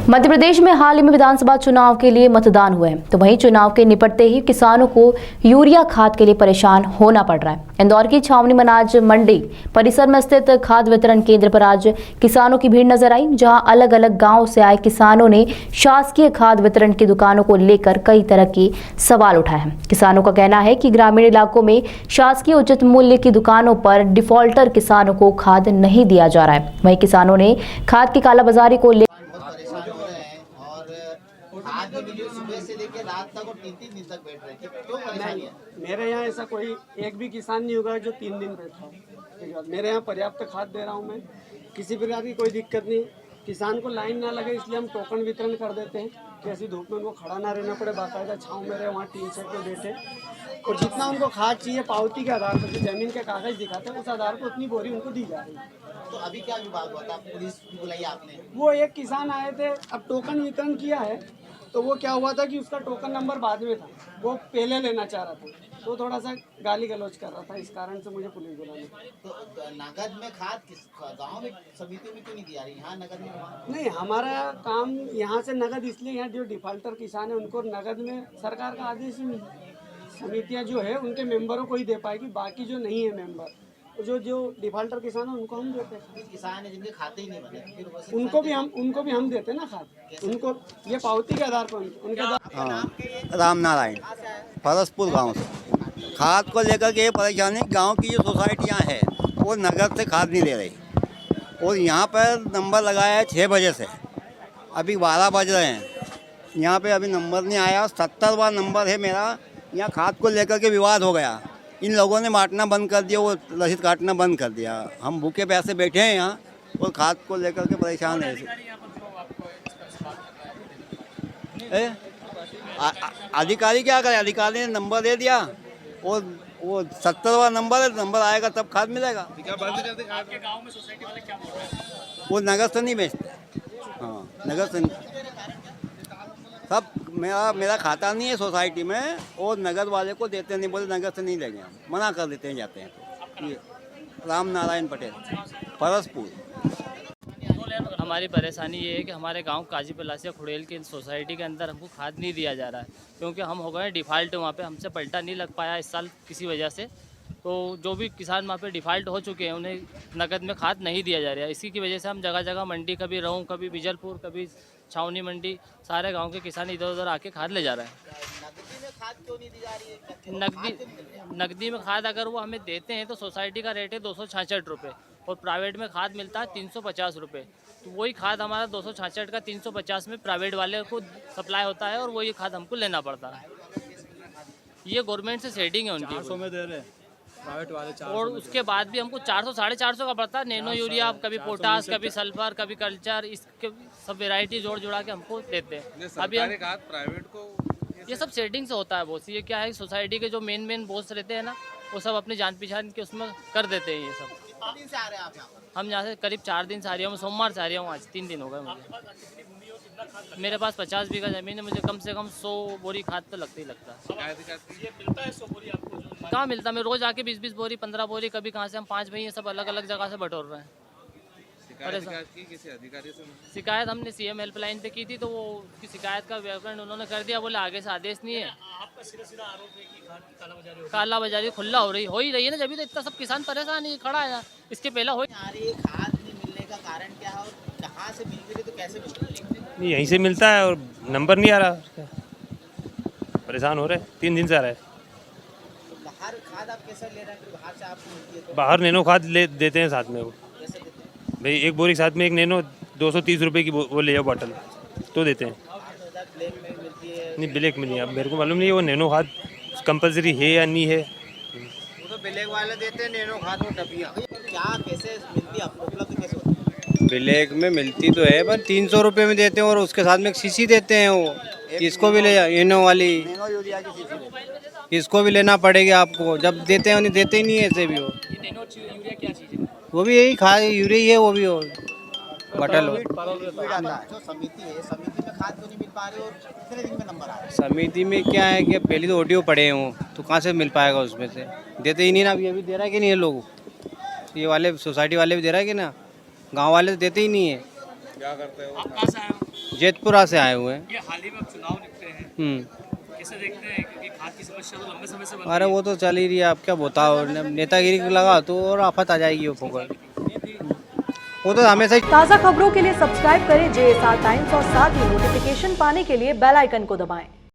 मध्य प्रदेश में हाल ही में विधानसभा चुनाव के लिए मतदान हुए हैं, तो वहीं चुनाव के निपटते ही किसानों को यूरिया खाद के लिए परेशान होना पड़ रहा है। इंदौर की छावनी अनाज मंडी परिसर में स्थित खाद वितरण केंद्र पर आज किसानों की भीड़ नजर आई, जहां अलग अलग गांव से आए किसानों ने शासकीय खाद वितरण की दुकानों को लेकर कई तरह के सवाल उठाए हैं। किसानों का कहना है कि ग्रामीण इलाकों में शासकीय उचित मूल्य की दुकानों पर डिफॉल्टर किसानों को खाद नहीं दिया जा रहा है। वहीं किसानों ने खाद की कालाबाजारी को परेशान हो रहे हैं और आज भी जो सुबह से लेकर रात तक और 3-3 दिन तक बैठ रहे हैं। क्यों परेशानी है? मेरे यहाँ ऐसा कोई एक भी किसान नहीं होगा जो 3 दिन बैठा हो। मेरे यहाँ पर्याप्त खाद दे रहा हूँ मैं, किसी प्रकार की कोई दिक्कत नहीं। किसान को लाइन ना लगे इसलिए हम टोकन वितरण कर देते हैं कि ऐसी धूप में उनको खड़ा ना रहना पड़े, बाकायदा छाँव में रहे, वहाँ टीन सेट पे बैठे और जितना उनको खाद चाहिए पावती के आधार पर, जो जमीन के कागज दिखाते हैं उस आधार पर उतनी बोरी उनको दी जा रही है। तो अभी क्या विवाद हुआ था? पुलिस बुलाई आपने? वो एक किसान आए थे, अब टोकन वितरण किया है तो वो क्या हुआ था कि उसका टोकन नंबर बाद में था, वो पहले लेना चाह रहा था, तो थोड़ा सा गाली गलौज कर रहा था, इस कारण से मुझे पुलिस बुलानी। तो नगद में खाद किस गाँव में समिति में क्यों नहीं दी जा रही? यहाँ नगद में नहीं, हमारा काम यहाँ से नगद इसलिए, यहाँ जो डिफाल्टर किसान है उनको नगद में सरकार का आदेश ही नहीं। समितियाँ जो है उनके मेंबरों को ही दे पाएगी, बाकी जो नहीं है मेंबर, जो डिफाल्टर किसान है उनको हम देते हैं। किसान है जिनके खाते ही नहीं बने, फिर उनको भी हम देते हैं ना खाद, उनको ये पावती के आधार पर उनके राम नारायण फरसपुर गांव से खाद को लेकर के ये परेशानी, गांव की जो सोसाइटियां हैं वो नगद से खाद नहीं दे रही और यहाँ पर नंबर लगाया है 6 बजे से, अभी 12 बज रहे हैं, यहाँ पे अभी नंबर नहीं आया। 70वां नंबर है मेरा। यहाँ खाद को लेकर के विवाद हो गया, इन लोगों ने बांटना बंद कर दिया, वो रसीद काटना बंद कर दिया। हम भूखे प्यासे बैठे हैं यहाँ और खाद को लेकर के परेशान है। अधिकारी क्या करे? अधिकारी ने नंबर दे दिया और वो 70वां नंबर है, नंबर आएगा तब खाद मिलेगा। क्या बंद कर दे? आपके गांव में सोसाइटी वाले क्या बोल रहे हैं? वो नगद से नहीं बेचते। हाँ, नगद से नहीं। सब मेरा खाता नहीं है सोसाइटी में और नगद वाले को देते नहीं, बोले नगद से नहीं लेंगे, हम मना कर देते हैं, जाते हैं। तो ये राम नारायण पटेल परसपुर। हमारी परेशानी ये है कि हमारे गांव काजी पलासिया खुड़ेल की सोसाइटी के अंदर हमको खाद नहीं दिया जा रहा है, क्योंकि हम हो गए डिफ़ाल्ट। वहाँ पे हमसे पलटा नहीं लग पाया इस साल किसी वजह से, तो जो भी किसान वहाँ पे डिफ़ाल्ट हो चुके हैं उन्हें नगद में खाद नहीं दिया जा रहा है। इसी की वजह से हम जगह जगह मंडी, कभी रहूँ, कभी बिजलपुर, कभी छावनी मंडी, सारे गांव के किसान इधर उधर आके खाद ले जा रहे हैं। नगदी में खाद क्यों नहीं दी जा रही है? नकदी में खाद अगर वो हमें देते हैं तो सोसाइटी का रेट है 266 रुपये और प्राइवेट में खाद मिलता है 350 रुपये। तो वही खाद हमारा 266 का 350 में प्राइवेट वाले को सप्लाई होता है और वही खाद हमको लेना पड़ता है। ये गवर्नमेंट से सेटिंग है उनकी। 400 में दे रहे हैं प्राइवेट वाले, 400 और उसके बाद भी हमको 400 साढ़े 400 का पड़ता है। नैनो यूरिया, कभी पोटास, कभी सल्फर, कभी कल्चर, इसके सब वेराइटी जोड़ जुड़ा के हमको देते हैं। अभी हम प्राइवेट को ये सब सेटिंग से होता है बॉस। ये क्या है, सोसाइटी के जो मेन बॉस रहते हैं ना, वो सब अपनी जान पहचान के उसमें कर देते हैं ये सब। कितने दिन से आ रहे हैं आप यहाँ पर? हम यहाँ से करीब 4 दिन से आ रही हूँ। मैं सोमवार से आ रही हूँ, आज 3 दिन हो गए मुझे। मेरे पास 50 बीघा ज़मीन है, मुझे कम से कम 100 बोरी खाद तो लगता ही लगता है। ये मिलता है 100 बोरी आपको? कहाँ मिलता है? मैं रोज़ आके 20-20 बोरी, 15 बोरी, कभी कहाँ से हम 5 भाई हैं, सब अलग अलग जगह से बटोर रहे हैं। शिकायत की किसी अधिकारी से? शिकायत हमने CM हेल्पलाइन पे की थी, तो वो उसकी शिकायत का व्यवहार उन्होंने कर दिया, बोले आगे से आदेश नहीं है। आपका सीधा आरोप है कि काला बाजारी खुला हो ही रही है ना, जब तो इतना सब किसान परेशान है, खड़ा है। इसके पहले हो खाद नहीं मिलने का कारण क्या है और कहाँ से मिल रही है, तो कैसे मिल रही है? यहीं से मिलता है और नंबर नहीं आ रहा, परेशान हो रहे। 3 दिन से आ रहा है। तो बाहर खाद आप कैसे ले रहे हैं? फिर बाहर से आप मिलती है तो बाहर नैनो खाद ले देते हैं साथ में। वो कैसे देते हैं? भाई एक बोरी के साथ में एक नैनो 230 रुपये की वो ले जाओ बॉटल, तो देते हैं। 8,000 ब्लैक में मिलती है? नहीं, ब्लैक में नहीं। अब मेरे को मालूम नहीं है वो नैनो खाद कंपलसरी है या नहीं है। वो तो ब्लैक वाले देते हैं नैनो खाद, वो डबिया। क्या कैसे मिलती है आपको? उपलब्ध कैसे होती है? ब्लैक में मिलती तो है पर 300 रुपये में देते हैं और उसके साथ में एक शीशी देते हैं। वो किसको भी ले, इनो वाली किसको भी लेना पड़ेगा आपको। जब देते हैं उन्हें देते ही नहीं है ऐसे भी। वो भी यही यूरिया ही है, वो भी बटल। जो समिति है, समिति में खाद क्यों नहीं मिल पा रही और कितने दिन में नंबर आ रहे हैं? समिति में क्या है कि पहले तो ऑडियो पड़े हैं वो, तो कहाँ से मिल पाएगा उसमें से? देते ही नहीं ना। अभी अभी दे रहा है कि नहीं है लोग, ये वाले सोसाइटी वाले भी दे रहा है कि ना, गांव वाले तो देते ही नहीं है। क्या करते हो? आप कहाँ से आए हो? जेतपुरा से आए हुए हैं। ये हाल ही में अब चुनाव निकले हैं, कैसे देखते हैं? क्योंकि खाद की समस्या तो लंबे समय से बन अरे वो तो चल ही रही है, आप क्या बताओ, नेतागिरी लगा तो और आफत आ जाएगी वो फोकट। वो तो हमेशा ही। ताज़ा खबरों के लिए सब्सक्राइब करें JSR टाइम्स और साथ ही नोटिफिकेशन पाने के लिए बेल आइकन को दबाएं।